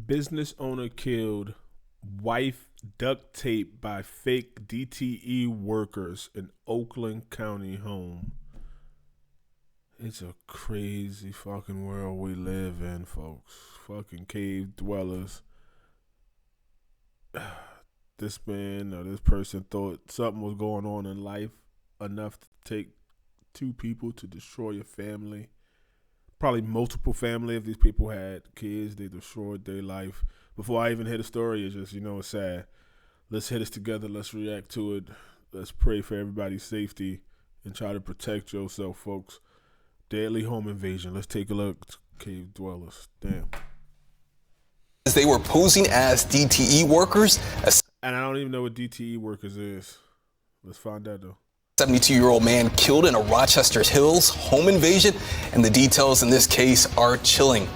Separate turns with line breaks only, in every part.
Business owner killed, wife duct taped by fake DTE workers in Oakland County home. It's a crazy fucking world we live in, folks. Fucking cave dwellers. This man or this person thought something was going on in life enough to take two people to destroy your family. Probably multiple family. If these people had kids, they destroyed their life. Before I even hear the story, it's just, it's sad. Let's hit this together. Let's react to it. Let's pray for everybody's safety and try to protect yourself, folks. Deadly home invasion. Let's take a look. Cave dwellers. Damn.
They were posing as DTE workers.
And I don't even know what DTE workers is. Let's find out, though.
72-year-old man killed in a Rochester Hills home invasion, and the details in this case are chilling.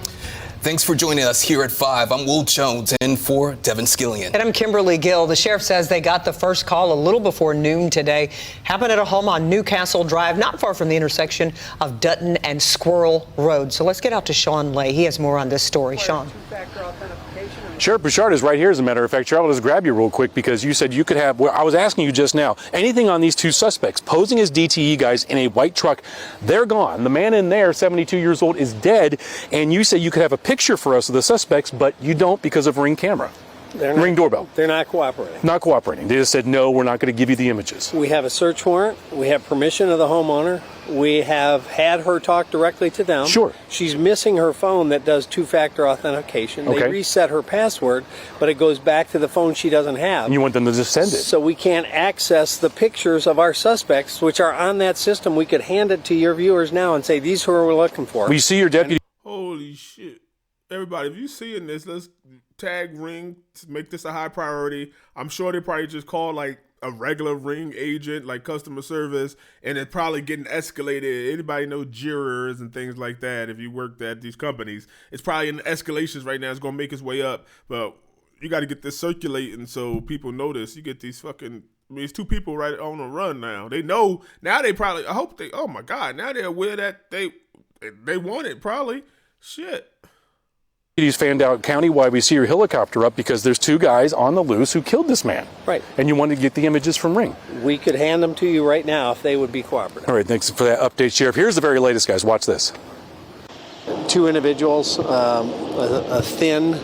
Thanks for joining us here at 5. I'm Will Jones, in for Devin Skillian.
And I'm Kimberly Gill. The sheriff says they got the first call a little before noon today. Happened at a home on Newcastle Drive, not far from the intersection of Dutton and Squirrel Road. So let's get out to Sean Lay. He has more on this story. Sean.
Sheriff Bouchard is right here, as a matter of fact. Charlie, just grab you real quick because you said you could have, well, I was asking you just now, anything on these two suspects posing as DTE guys in a white truck. They're gone. The man in there, 72 years old, is dead. And you say you could have a picture for us of the suspects, but you don't because of Ring camera. Ring doorbell.
They're not cooperating.
Not cooperating. They just said, no, we're not going to give you the images.
We have a search warrant. We have permission of the homeowner. We have had her talk directly to them.
Sure.
She's missing her phone that does two-factor authentication.
Okay.
They reset her password, but it goes back to the phone she doesn't have.
And you want them to just send it.
So we can't access the pictures of our suspects, which are on that system. We could hand it to your viewers now and say, these are who we're looking for.
We see your deputy.
Holy shit. Everybody, if you seeing this, let's tag Ring, make this a high priority. I'm sure they probably just call like a regular Ring agent, like customer service, and it's probably getting escalated. Anybody know jurors and things like that? If you worked at these companies, it's probably in escalations right now. It's going to make its way up, but you got to get this circulating so people notice. You get these fucking, it's two people right on the run now. They know, now they probably, I hope they, oh my God, now they're aware that they want it probably. Shit.
He's fanned out countywide. We see your helicopter up because there's two guys on the loose who killed this man.
Right.
And you wanted to get the images from Ring.
We could hand them to you right now if they would be cooperative.
All right, thanks for that update, Sheriff. Here's the very latest, guys. Watch this.
Two individuals, a thin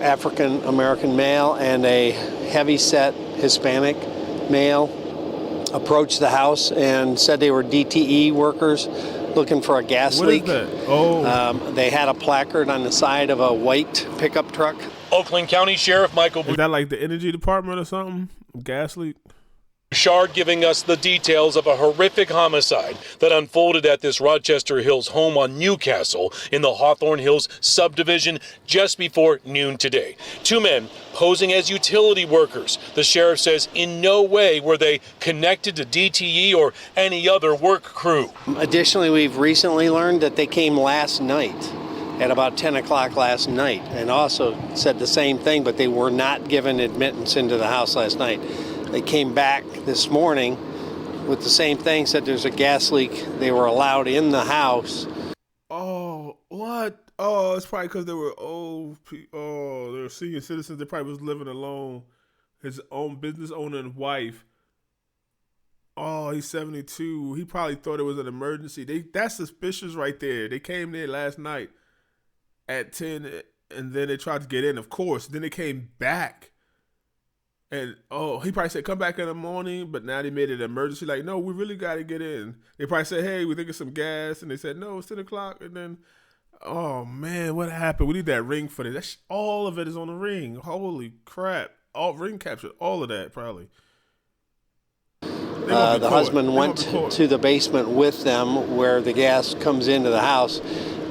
African-American male and a heavy-set Hispanic male, approached the house and said they were DTE workers looking for a gas leak.
What is that? Oh.
They had a placard on the side of a white pickup truck.
Oakland County Sheriff Michael
Is that like the energy department or something? Gas leak?
Bouchard giving us the details of a horrific homicide that unfolded at this Rochester Hills home on Newcastle in the Hawthorne Hills subdivision just before noon today. Two men posing as utility workers. The sheriff says in no way were they connected to DTE or any other work crew.
Additionally, we've recently learned that they came last night at about 10 o'clock last night and also said the same thing, but they were not given admittance into the house last night. They came back this morning with the same thing, said there's a gas leak. They were allowed in the house.
Oh, what? Oh, it's probably because they were old. Oh, they were senior citizens. They probably was living alone. His own business owner and wife. Oh, he's 72. He probably thought it was an emergency. That's suspicious right there. They came there last night at 10, and then they tried to get in, of course. Then they came back. And, he probably said, come back in the morning, but now they made it an emergency. Like, no, we really got to get in. They probably said, hey, we think it's some gas. And they said, no, it's 10 o'clock. And then, oh, man, what happened? We need that Ring footage. All of it is on the Ring. Holy crap. All Ring captured all of that, probably.
The husband went to the basement with them where the gas comes into the house,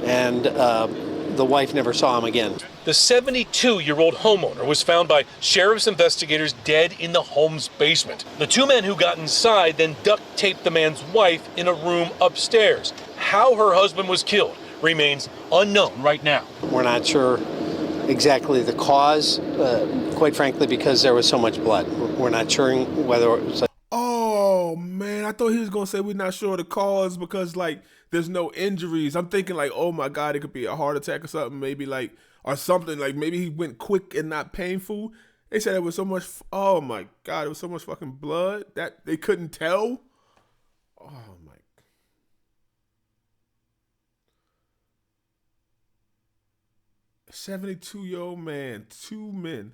and the wife never saw him again.
The 72-year-old homeowner was found by sheriff's investigators dead in the home's basement. The two men who got inside then duct taped the man's wife in a room upstairs. How her husband was killed remains unknown right now.
We're not sure exactly the cause, quite frankly, because there was so much blood. We're not sure whether it was
Oh, man, I thought he was going to say we're not sure of the cause because, like, there's no injuries. I'm thinking, like, oh, my God, it could be a heart attack or something. Maybe, like, or something. Like maybe he went quick and not painful. They said it was so much. Oh my God, it was so much fucking blood that they couldn't tell. Oh my. 72-year-old man, two men.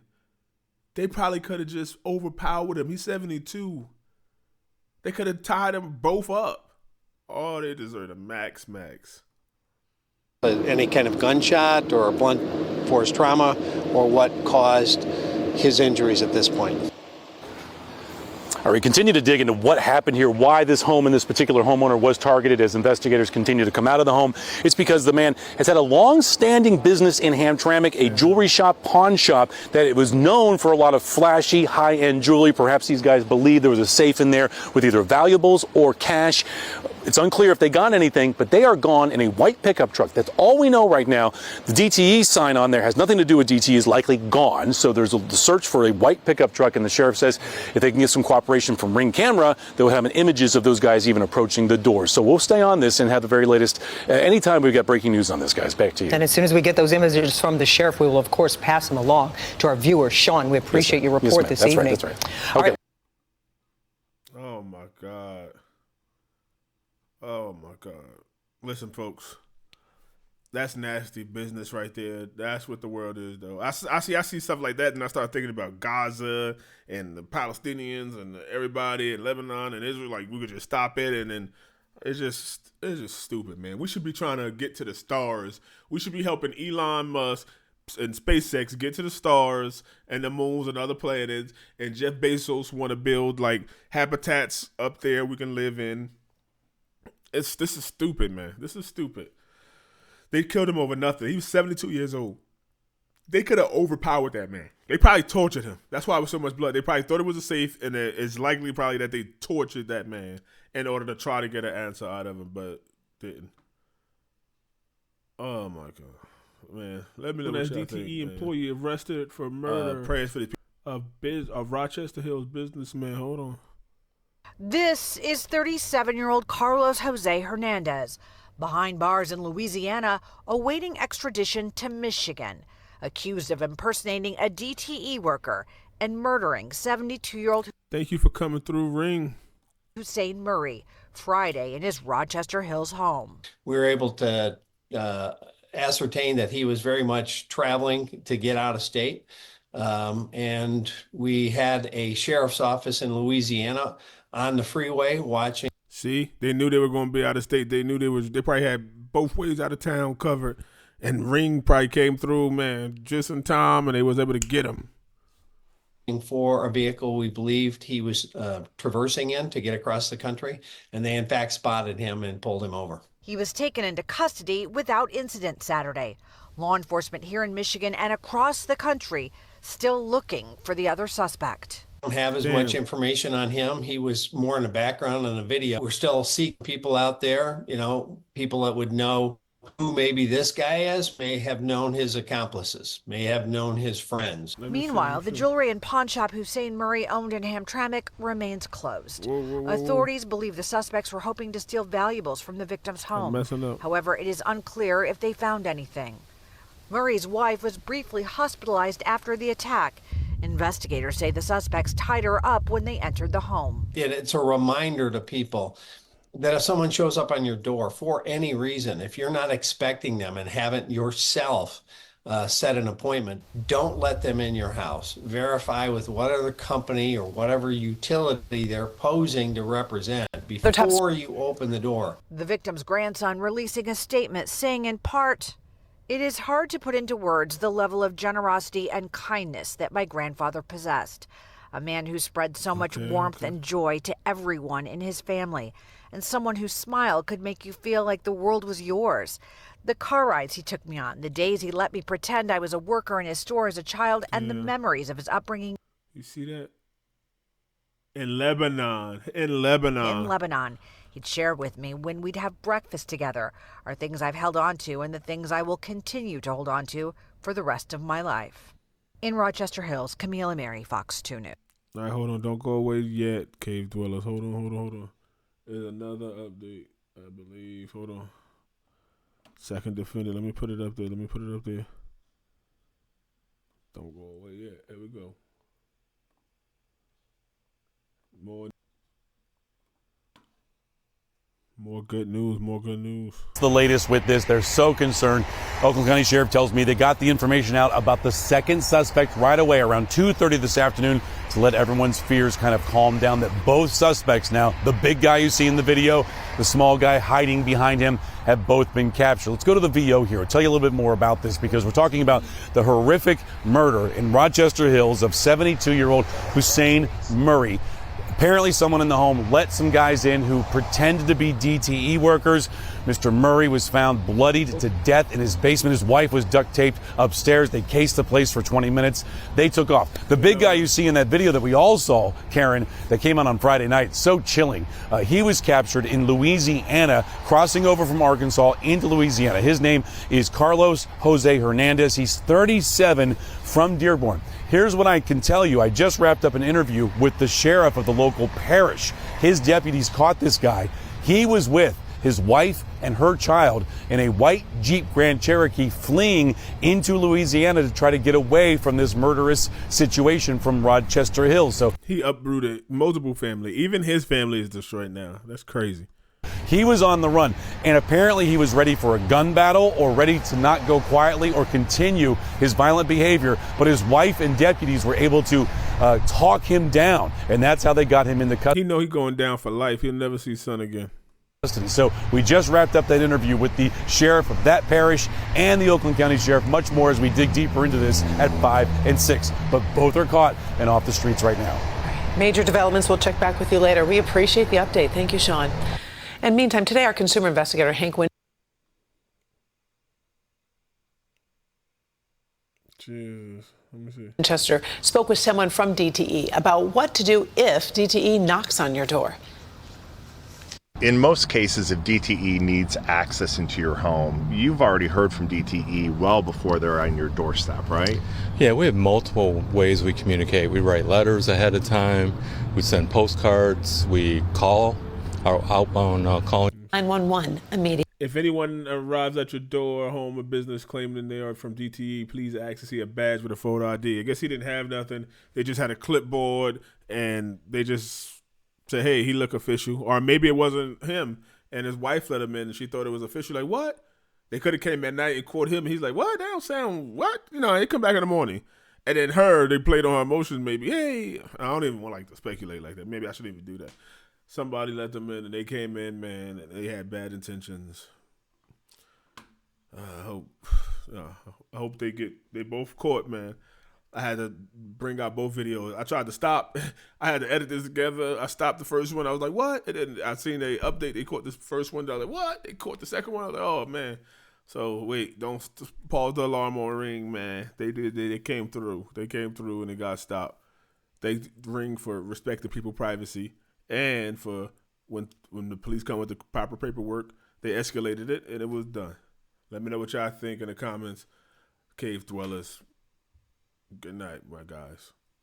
They probably could have just overpowered him. He's 72. They could have tied them both up. Oh, they deserve a max.
Any kind of gunshot or blunt force trauma, or what caused his injuries at this point.
All right, we continue to dig into what happened here, why this home and this particular homeowner was targeted as investigators continue to come out of the home. It's because the man has had a long-standing business in Hamtramck, a jewelry shop, pawn shop, that it was known for a lot of flashy, high-end jewelry. Perhaps these guys believed there was a safe in there with either valuables or cash. It's unclear if they got anything, but they are gone in a white pickup truck. That's all we know right now. The DTE sign on there has nothing to do with DTE, is likely gone. So there's a search for a white pickup truck, and the sheriff says if they can get some cooperation from Ring Camera, they'll have images of those guys even approaching the door. So we'll stay on this and have the very latest anytime we've got breaking news on this, guys. Back to you.
And as soon as we get those images from the sheriff, we will, of course, pass them along to our viewers. Sean, we appreciate your report this evening.
That's right.
All
Okay.
right.
Oh my God. Oh my God. Listen, folks. That's nasty business right there. That's what the world is, though. I see stuff like that, and I start thinking about Gaza and the Palestinians and everybody in Lebanon and Israel. Like, we could just stop it, and then it's just stupid, man. We should be trying to get to the stars. We should be helping Elon Musk and SpaceX get to the stars and the moons and other planets. And Jeff Bezos want to build like habitats up there we can live in. This is stupid, man. This is stupid. They killed him over nothing. He was 72 years old. They could have overpowered that man. They probably tortured him. That's why it was so much blood. They probably thought it was a safe, and it's likely probably that they tortured that man in order to try to get an answer out of him, but didn't. Oh my God, man! Let me know what y'all
DTE
think,
employee arrested for murder
prayers for the
of Rochester Hills businessman. Hold on.
This is 37-year-old Carlos Jose Hernandez, behind bars in Louisiana, awaiting extradition to Michigan, accused of impersonating a DTE worker and murdering 72-year-old
Thank you for coming through, Ring.
Hussein Murray Friday in his Rochester Hills home.
We were able to ascertain that he was very much traveling to get out of state. And we had a sheriff's office in Louisiana on the freeway watching.
See, they knew they were going to be out of state. They knew they probably had both ways out of town covered. And Ring probably came through, man, just in time, and they was able to get him.
For a vehicle we believed he was traversing in to get across the country. And they, in fact, spotted him and pulled him over.
He was taken into custody without incident Saturday. Law enforcement here in Michigan and across the country still looking for the other suspect.
Don't have as much information on him. He was more in the background in the video. We're still seeking people out there, people that would know who maybe this guy is, may have known his accomplices, may have known his friends.
Meanwhile, the jewelry and pawn shop Hussein Murray owned in Hamtramck remains closed. Authorities believe the suspects were hoping to steal valuables from the victim's home. However, it is unclear if they found anything. Murray's wife was briefly hospitalized after the attack. Investigators say the suspects tied her up when they entered the home.
It's a reminder to people that if someone shows up on your door for any reason, if you're not expecting them and haven't yourself set an appointment, don't let them in your house. Verify with whatever company or whatever utility they're posing to represent before you open the door.
The victim's grandson releasing a statement saying in part, "It is hard to put into words the level of generosity and kindness that my grandfather possessed. A man who spread so much warmth and joy to everyone in his family, and someone whose smile could make you feel like the world was yours. The car rides he took me on, the days he let me pretend I was a worker in his store as a child, and the memories of his upbringing."
You see that? In Lebanon.
He'd share with me when we'd have breakfast together, are things I've held on to and the things I will continue to hold on to for the rest of my life. In Rochester Hills, Camille Mary, Fox 2 News.
All right, hold on. Don't go away yet, Cave Dwellers. Hold on. There's another update, I believe. Hold on. Second defendant. Let me put it up there. More good news. More good news.
The latest with this, they're so concerned. Oakland County Sheriff tells me they got the information out about the second suspect right away around 2:30 this afternoon to let everyone's fears kind of calm down, that both suspects now, the big guy you see in the video, the small guy hiding behind him, have both been captured. Let's go to the VO here. I'll tell you a little bit more about this because we're talking about the horrific murder in Rochester Hills of 72-year-old Hussein Murray. Apparently someone in the home let some guys in who pretended to be DTE workers. Mr. Murray was found bloodied to death in his basement. His wife was duct taped upstairs. They cased the place for 20 minutes. They took off. The big guy you see in that video that we all saw, Karen, that came out on Friday night, so chilling. He was captured in Louisiana, crossing over from Arkansas into Louisiana. His name is Carlos Jose Hernandez. He's 37, from Dearborn. Here's what I can tell you. I just wrapped up an interview with the sheriff of the local parish. His deputies caught this guy. He was with his wife and her child in a white Jeep Grand Cherokee fleeing into Louisiana to try to get away from this murderous situation from Rochester Hills. So
he uprooted multiple family. Even his family is destroyed now. That's crazy.
He was on the run, and apparently he was ready for a gun battle or ready to not go quietly or continue his violent behavior. But his wife and deputies were able to talk him down, and that's how they got him in the custody.
He know he's going down for life. He'll never see his son again.
So we just wrapped up that interview with the sheriff of that parish and the Oakland County Sheriff. Much more as we dig deeper into this at 5 and 6. But both are caught and off the streets right now.
Major developments. We'll check back with you later. We appreciate the update. Thank you, Sean. And meantime, today our consumer investigator Hank Winchester spoke with someone from DTE about what to do if DTE knocks on your door.
In most cases, if DTE needs access into your home, you've already heard from DTE well before they're on your doorstep, right?
Yeah, we have multiple ways we communicate. We write letters ahead of time, we send postcards, we call, our outbound calling.
911 immediately.
If anyone arrives at your door, home, or business claiming they are from DTE, please ask to see a badge with a photo ID. I guess he didn't have nothing. They just had a clipboard, and they just said, hey, he look official. Or maybe it wasn't him, and his wife let him in, and she thought it was official. Like, what? They could have came at night and caught him, and he's like, what? That don't sound, what? You know, they come back in the morning. And then they played on her emotions maybe. Hey, I don't even want to speculate like that. Maybe I shouldn't even do that. Somebody let them in, and they came in, man, and they had bad intentions. I hope they both caught, man. I had to bring out both videos. I tried to stop. I had to edit this together. I stopped the first one. I was like, what? And then I seen they update. They caught this first one. I was like, what? They caught the second one. I was like, oh, man. So, wait, don't pause the alarm on ring, man. They did. They came through. They came through, and it got stopped. They ring for respecting people's privacy. And for when the police come with the proper paperwork, they escalated it, and it was done. Let me know what y'all think in the comments. Cave dwellers, good night, my guys.